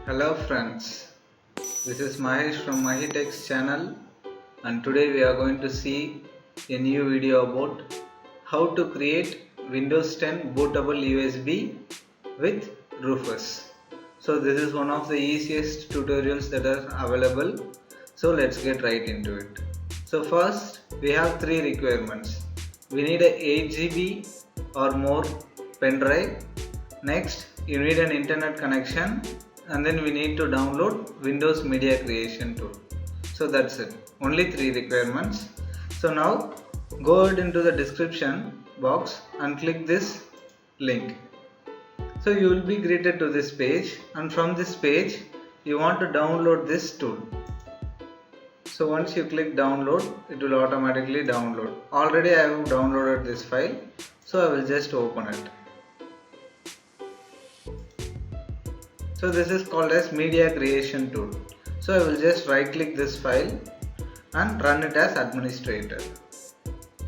Hello friends, this is Mahesh from mahitekz channel, and today we are going to see a new video about how to create Windows 10 bootable USB with Rufus. So this is one of the easiest tutorials that are available, so let's get right into it. So first we have three requirements. We need a 8 GB or more pendrive. Next you need an internet connection, and then we need to download Windows Media Creation tool. So that's it, only three requirements. So now go ahead into the description box and click this link. So you will be greeted to this page, and from this page you want to download this tool. So once you click download, it will automatically download. Already I have downloaded this file, so I will just open it. So this is called as Media Creation tool. So I will just right click this file and run it as administrator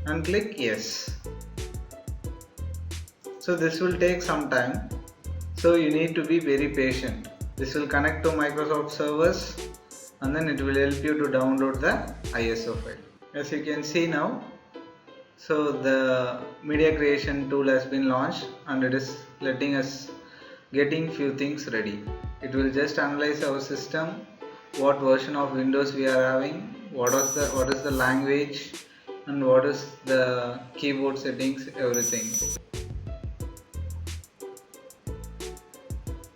and click yes. So this will take some time, so you need to be very patient. This will connect to Microsoft servers, and then it will help you to download the ISO file. As you can see now, so the Media Creation tool has been launched, and it is letting us getting few things ready. It will just analyze our system, what version of Windows we are having, what is the language, and what is the keyboard settings, everything.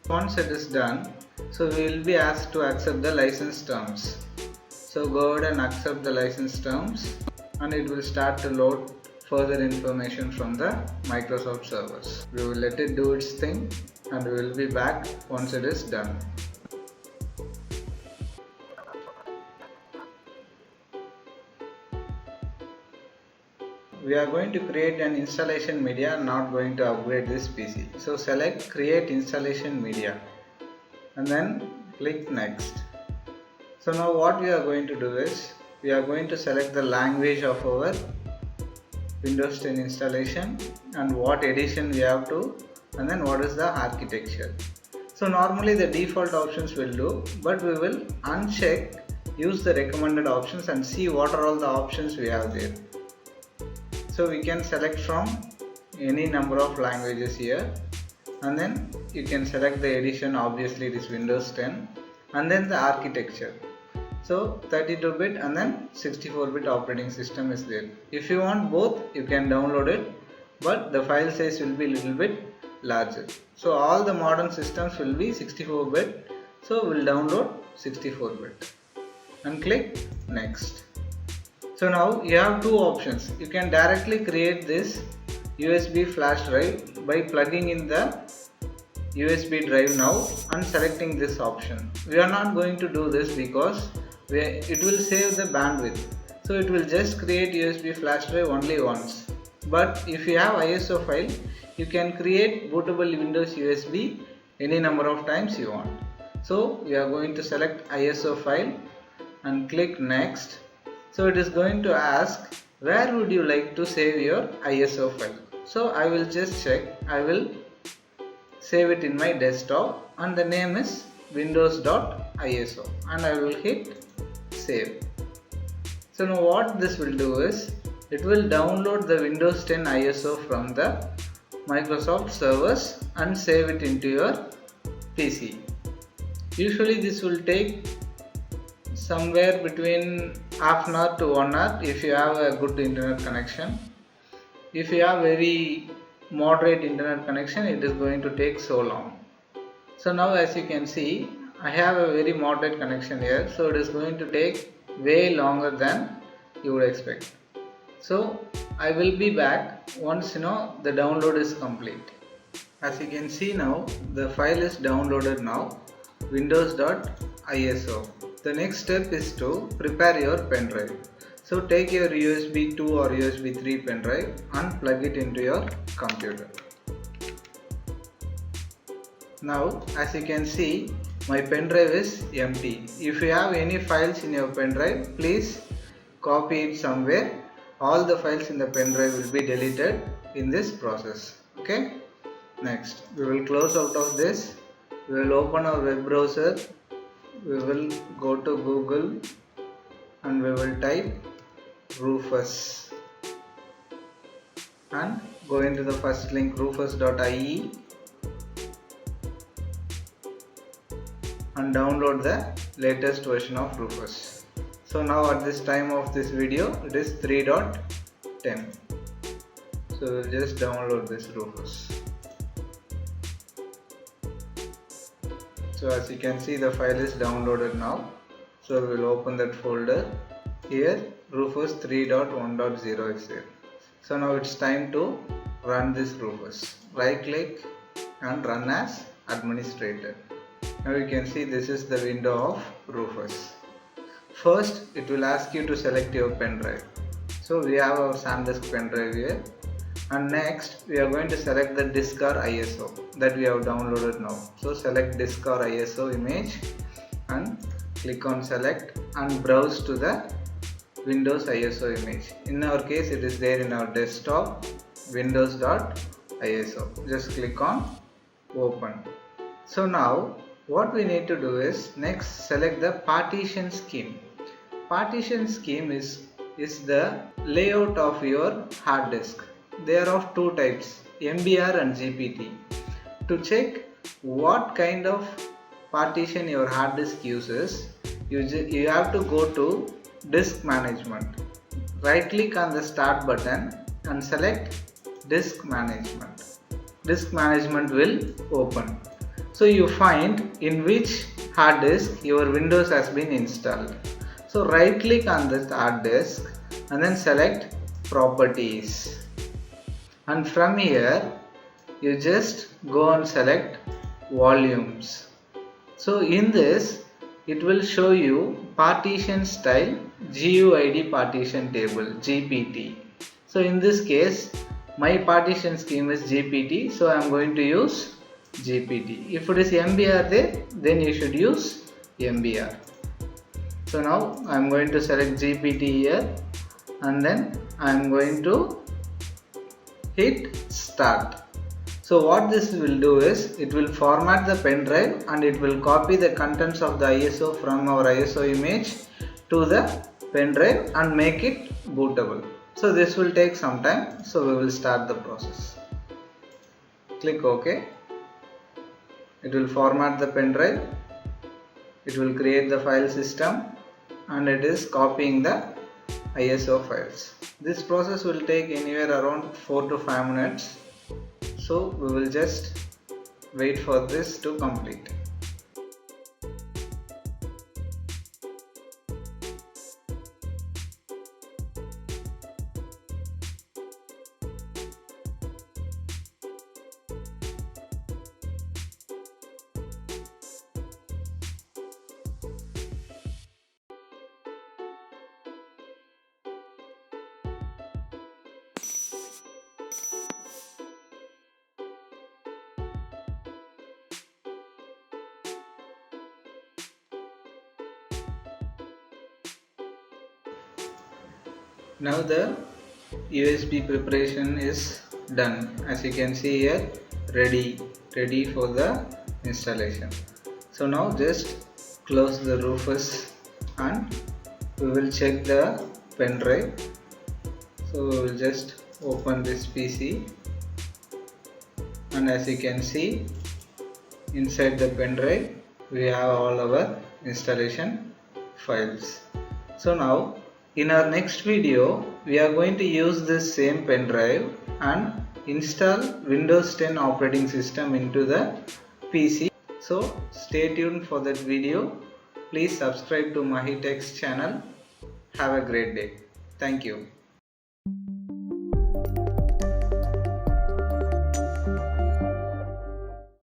Once it is done, so we will be asked to accept the license terms. So go ahead and accept the license terms, and it will start to load further information from the Microsoft servers. We will let it do its thing, and we will be back once it is done. We are going to create an installation media, not going to upgrade this PC. So select create installation media and then click next. So now what we are going to do is, we are going to select the language of our Windows 10 installation and what edition we have to, and then what is the architecture. So normally the default options will do, but we will uncheck use the recommended options and see what are all the options we have there. So we can select from any number of languages here, and then you can select the edition. Obviously it is Windows 10, and then the architecture. So 32-bit and then 64-bit operating system is there. If you want both, you can download it, but the file size will be a little bit larger. So all the modern systems will be 64-bit, so we'll download 64-bit and click next. So now you have two options. You can directly create this USB flash drive by plugging in the USB drive now and selecting this option. We are not going to do this because it will save the bandwidth, so it will just create USB flash drive only once. But if you have ISO file, you can create bootable Windows USB any number of times you want. So we are going to select ISO file and click next. So it is going to ask, where would you like to save your ISO file? So I will just check. I will save it in my desktop, and the name is windows.iso, and I will hit save. So now what this will do is, it will download the Windows 10 ISO from the Microsoft servers and save it into your PC. Usually this will take somewhere between half an hour to 1 hour if you have a good internet connection. If you have very moderate internet connection, it is going to take so long. So now as you can see, I have a very moderate connection here, so it is going to take way longer than you would expect. So I will be back once the download is complete. As you can see now, the file is downloaded now, windows.iso. The next step is to prepare your pendrive. So take your USB 2 or USB 3 pendrive and plug it into your computer. Now as you can see, my pendrive is empty. If you have any files in your pendrive, please copy it somewhere. All the files in the pen drive will be deleted in this process. Okay. Next, we will close out of this. We will open our web browser. We will go to Google and we will type Rufus and go into the first link, rufus.ie, and download the latest version of Rufus. So now at this time of this video it is 3.10. So we'll just download this Rufus. So as you can see, the file is downloaded now. So we will open that folder. Here Rufus 3.1.0 is there. So now it's time to run this Rufus. Right click and run as administrator. Now you can see this is the window of Rufus. First it will ask you to select your pen drive. So we have our SanDisk pen drive here, and next we are going to select the disk or ISO that we have downloaded now. So select disk or ISO image and click on select and browse to the Windows ISO image. In our case it is there in our desktop, windows.iso. Just click on open. So now what we need to do is next select the partition scheme. Partition scheme is the layout of your hard disk. They are of two types, MBR and GPT. To check what kind of partition your hard disk uses, you have to go to disk management. Right click on the start button and select disk management. Disk management will open. So you find in which hard disk your Windows has been installed. So right click on this hard disk and then select properties, and from here you just go and select volumes. So in this it will show you partition style GUID partition table, GPT. So in this case my partition scheme is GPT, so I am going to use GPT. If it is MBR there, then you should use MBR. So now I am going to select GPT here and then I am going to hit start. So what this will do is it will format the pen drive and it will copy the contents of the ISO from our ISO image to the pen drive and make it bootable. So this will take some time, so we will start the process. Click OK. It will format the pen drive, it will create the file system, and it is copying the ISO files. This process will take anywhere around 4 to 5 minutes. So we will just wait for this to complete. Now the USB preparation is done. As you can see here, ready for the installation. So now just close the Rufus and we will check the pen drive. So we will just open this PC, and as you can see, inside the pen drive we have all our installation files. So now in our next video we are going to use this same pen drive and install Windows 10 operating system into the PC. So stay tuned for that video. Please subscribe to mahitekz channel. Have a great day. Thank you.